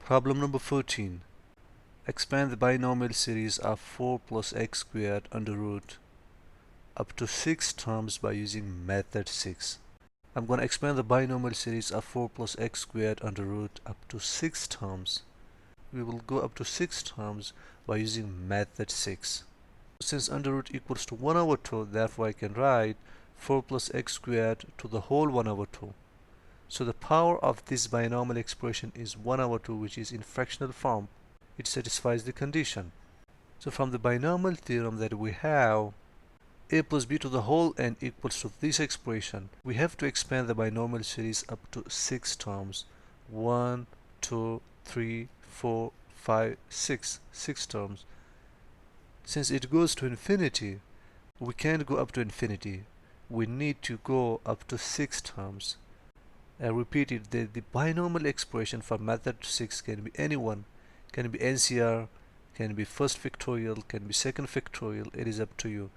Problem number 14. Expand the binomial series of 4 plus x squared under root up to 6 terms by using method 6. I'm going to expand the binomial series of 4 plus x squared under root up to 6 terms. We will go up to 6 terms by using method 6. Since under root equals to 1 over 2, therefore I can write 4 plus x squared to the whole 1 over 2. So the power of this binomial expression is 1 over 2, which is in fractional form. It satisfies the condition. So from the binomial theorem that we have, a plus b to the whole n equals to this expression, we have to expand the binomial series up to 6 terms. 1, 2, 3, 4, 5, 6. 6 terms. Since it goes to infinity, we can't go up to infinity. We need to go up to 6 terms. I repeat it, the binomial expression for method 6 can be anyone. Can be NCR, can be first factorial, can be second factorial. It is up to you.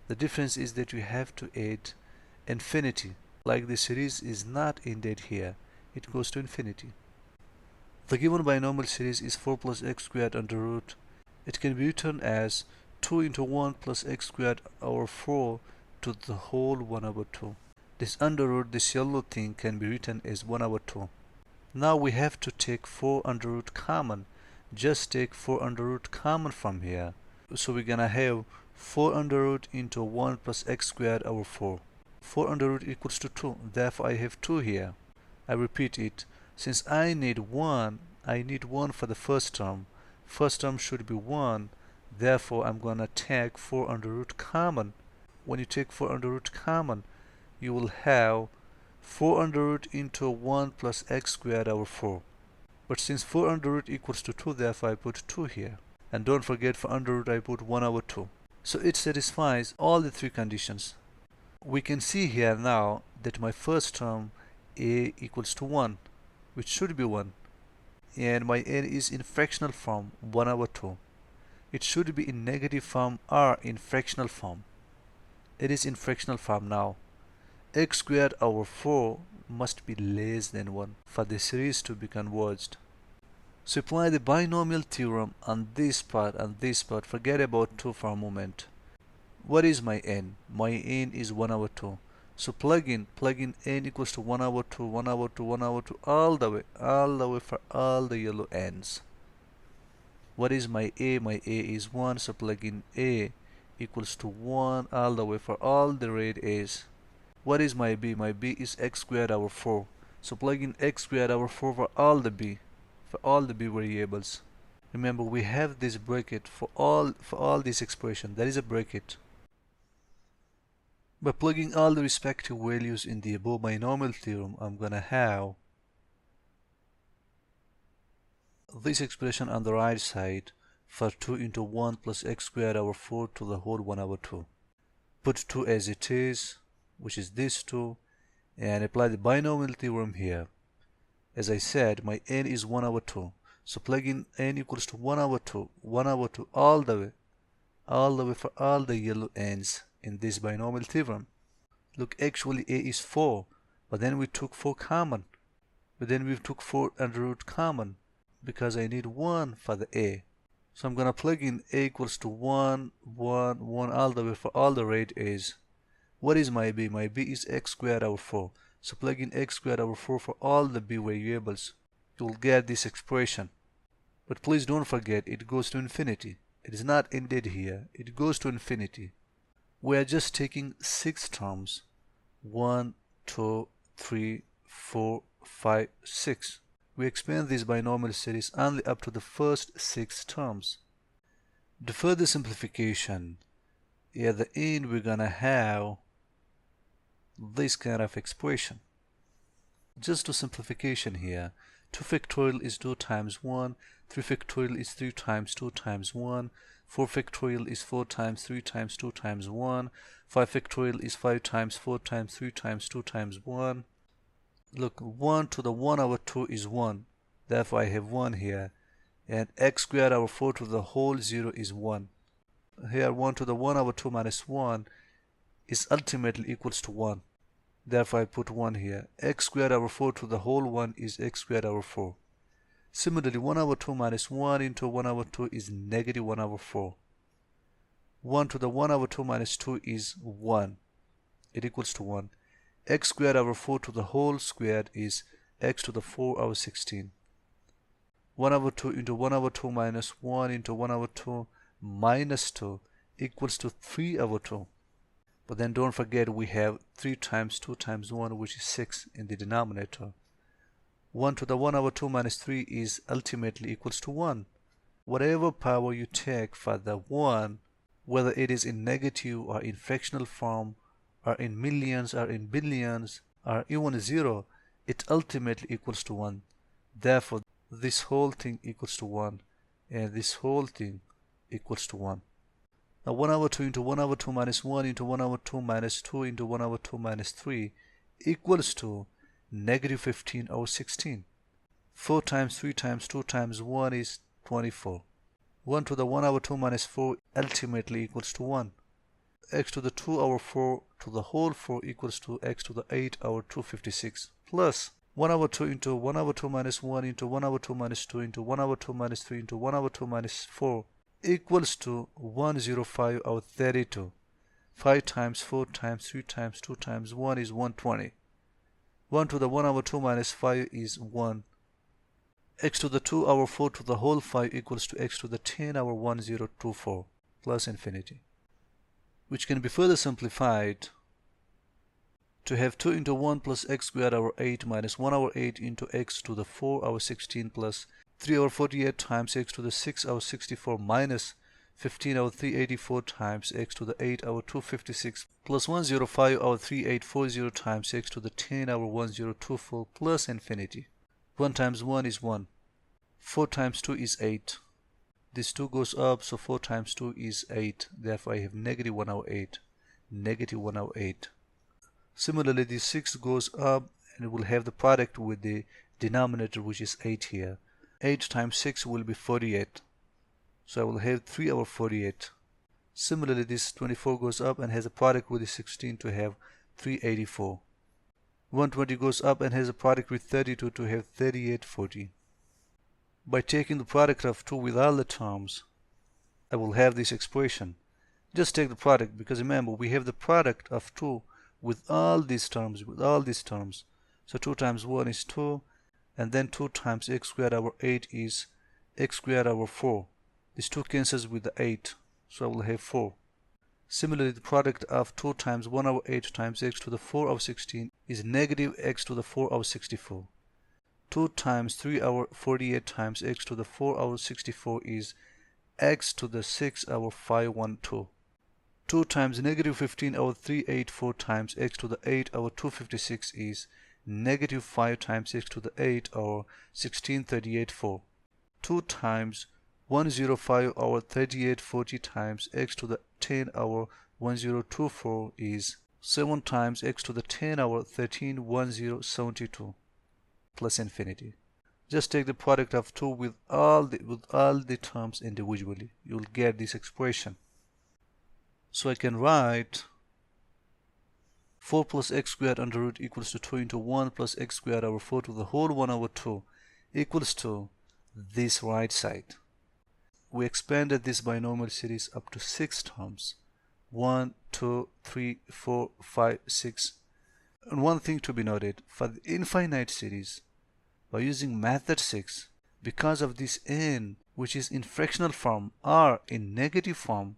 The difference is that you have to add infinity. Like the series is not ended here. It goes to infinity. The given binomial series is 4 plus x squared under root. It can be written as 2 into 1 plus x squared over 4 to the whole 1 over 2. This under root, this yellow thing, can be written as 1 over 2. Now we have to take 4 under root common. Just take 4 under root common from here. So we're gonna have 4 under root into 1 plus x squared over 4. 4 under root equals to 2. Therefore I have 2 here. I repeat it. Since I need 1 for the first term. First term should be 1. Therefore I'm gonna take 4 under root common. When you take 4 under root common, you will have 4 under root into 1 plus x squared over 4. But since 4 under root equals to 2, therefore I put 2 here. And don't forget, for under root I put 1 over 2. So it satisfies all the 3 conditions. We can see here now that my first term a equals to 1, which should be 1. And my n is in fractional form, 1 over 2. It should be in negative form or in fractional form. It is in fractional form now. X squared over 4 must be less than 1 for the series to be converged. So apply the binomial theorem on this part and this part. Forget about 2 for a moment. What is my n? My n is 1 over 2. So plug in n equals to 1 over 2, 1 over 2, 1 over 2, all the way for all the yellow n's. What is my a? My a is 1, so plug in a equals to 1 all the way for all the red a's. What is my b? My b is x squared over 4. So plug in x squared over 4 for all the b variables. Remember, we have this bracket for all these expressions. There is a bracket. By plugging all the respective values in the above binomial theorem, I'm gonna have this expression on the right side for 2 into 1 plus x squared over 4 to the whole 1 over 2. Put 2 as it is, which is this 2, and apply the binomial theorem here. As I said, my n is 1 over 2. So plug in n equals to 1 over 2, 1 over 2 all the way for all the yellow n's in this binomial theorem. Look, actually a is 4, but then we took 4 common. But then we took 4 under root common because I need 1 for the a. So I'm gonna plug in a equals to 1, 1, 1 all the way for all the red a's. What is my b? My b is x squared over 4. So plug in x squared over 4 for all the b variables. You will get this expression. But please don't forget, it goes to infinity. It is not ended here. It goes to infinity. We are just taking 6 terms. 1, 2, 3, 4, 5, 6. We expand this binomial series only up to the first 6 terms. The further simplification, at the end we're gonna have this kind of expression. Just to simplification here, 2 factorial is 2 times 1, 3 factorial is 3 times 2 times 1, 4 factorial is 4 times 3 times 2 times 1, 5 factorial is 5 times 4 times 3 times 2 times 1. Look, 1 to the 1 over 2 is 1, therefore I have 1 here, and x squared over 4 to the whole 0 is 1. Here 1 to the 1 over 2 minus 1 is ultimately equals to 1. Therefore I put 1 here. X squared over 4 to the whole 1 is x squared over 4. Similarly, 1 over 2 minus 1 into 1 over 2 is negative 1 over 4. 1 to the 1 over 2 minus 2 is 1. It equals to 1. X squared over 4 to the whole squared is x to the 4 over 16. 1 over 2 into 1 over 2 minus 1 into 1 over 2 minus 2 equals to 3 over 2. But then don't forget we have 3 times 2 times 1, which is 6 in the denominator. 1 to the 1 over 2 minus 3 is ultimately equals to 1. Whatever power you take for the 1, whether it is in negative or in fractional form, or in millions or in billions, or even 0, it ultimately equals to 1. Therefore, this whole thing equals to 1, and this whole thing equals to 1. Now 1 over 2 into 1 over 2 minus 1 into 1 over 2 minus 2 into 1 over 2 minus 3 equals to negative 15 over 16. 4 times 3 times 2 times 1 is 24. 1 to the 1 over 2 minus 4 ultimately equals to 1. X to the 2 over 4 to the whole 4 equals to x to the 8 over 256 plus 1 over 2 into 1 over 2 minus 1 into 1 over 2 minus 2 into 1 over 2 minus 3 into 1 over 2 minus 4 equals to 105 over 32. 5 times 4 times 3 times 2 times 1 is 120. 1 to the 1 over 2 minus 5 is 1. X to the 2 over 4 to the whole 5 equals to x to the 10 over 1024 plus infinity, which can be further simplified to have 2 into 1 plus x squared over 8 minus 1 over 8 into x to the 4 over 16 plus 3 over 48 times x to the 6 over 64 minus 15 over 384 times x to the 8 over 256 plus 105 over 3840 times x to the 10 over 1024 plus infinity. 1 times 1 is 1. 4 times 2 is 8. This 2 goes up, so 4 times 2 is 8. Therefore, I have negative 1 over 8. Negative 1 over 8. Similarly, the 6 goes up and it will have the product with the denominator, which is 8 here. 8 times 6 will be 48. So I will have 3 over 48. Similarly, this 24 goes up and has a product with the 16 to have 384. 120 goes up and has a product with 32 to have 3840. By taking the product of 2 with all the terms, I will have this expression. Just take the product, because remember we have the product of 2 with all these terms, So 2 times 1 is 2, and then 2 times x squared over 8 is x squared over 4. This 2 cancels with the 8, so I will have 4. Similarly, the product of 2 times 1 over 8 times x to the 4 over 16 is negative x to the 4 over 64. 2 times 3 over 48 times x to the 4 over 64 is x to the 6 over 512. 2 times negative 15 over 384 times x to the 8 over 256 is negative 5 times x to the 8 over 1638.4. 2 times 105 over 3840 times x to the 10 over 1024 is 7 times x to the 10 over 131072 plus infinity. Just take the product of 2 with all the terms individually. You'll get this expression. So I can write 4 plus x squared under root equals to 2 into 1 plus x squared over 4 to the whole 1 over 2 equals to this right side. We expanded this binomial series up to 6 terms. 1, 2, 3, 4, 5, 6. And one thing to be noted, for the infinite series, by using method 6, because of this n, which is in fractional form or in negative form,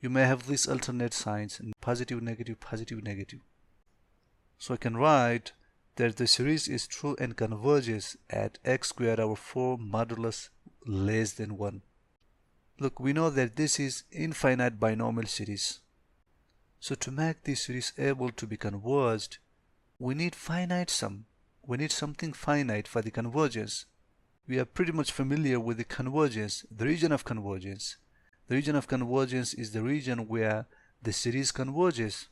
you may have these alternate signs, positive, negative, positive, negative. So I can write that the series is true and converges at x squared over 4 modulus less than 1. Look, we know that this is infinite binomial series. So to make this series able to be converged, we need finite sum. We need something finite for the convergence. We are pretty much familiar with the convergence, the region of convergence. The region of convergence is the region where the series converges.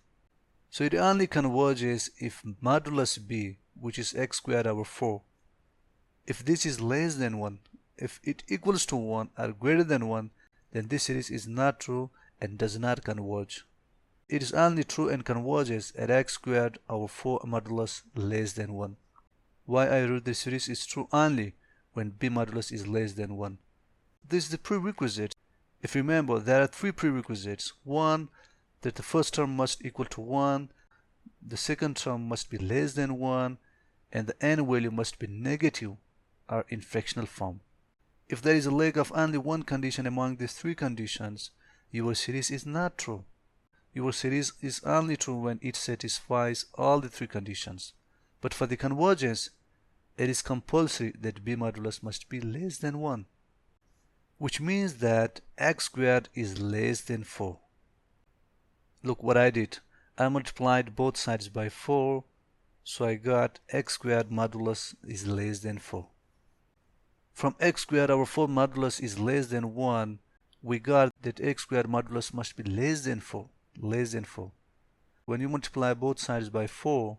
So it only converges if modulus b, which is x squared over 4, if this is less than 1, if it equals to 1 or greater than 1, then this series is not true and does not converge. It is only true and converges at x squared over 4 modulus less than 1. Why I wrote this series is true only when b modulus is less than 1. This is the prerequisite. If you remember, there are three prerequisites. One, that the first term must equal to 1, the second term must be less than 1, and the n value must be negative or in fractional form. If there is a lack of only one condition among these three conditions, your series is not true. Your series is only true when it satisfies all the three conditions. But for the convergence, it is compulsory that b modulus must be less than 1, which means that x squared is less than 4. Look what I did. I multiplied both sides by 4, so I got x squared modulus is less than 4. From x squared over 4 modulus is less than 1, we got that x squared modulus must be less than 4. Less than 4. When you multiply both sides by 4,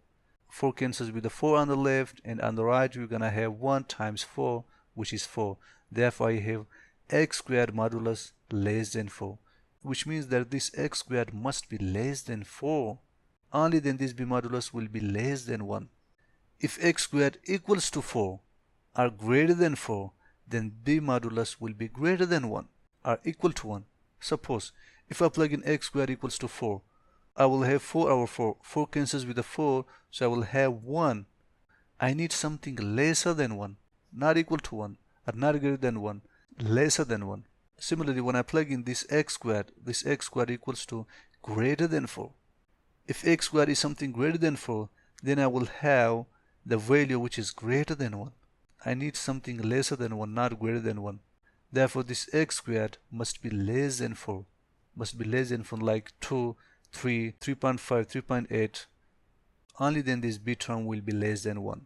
4 cancels with the 4 on the left, and on the right you're gonna have 1 times 4, which is 4. Therefore I have x squared modulus less than 4, which means that this x squared must be less than 4. Only then this b modulus will be less than 1. If x squared equals to 4 or greater than 4, then b modulus will be greater than 1 or equal to 1. Suppose if I plug in x squared equals to 4, I will have 4 over 4. 4 cancels with the 4, so I will have 1. I need something lesser than 1, not equal to 1 or not greater than 1, lesser than 1. Similarly, when I plug in this x squared equals to greater than 4. If x squared is something greater than 4, then I will have the value which is greater than 1. I need something lesser than 1, not greater than 1. Therefore, this x squared must be less than 4. Must be less than 4, like 2, 3, 3.5, 3.8. Only then this b term will be less than 1.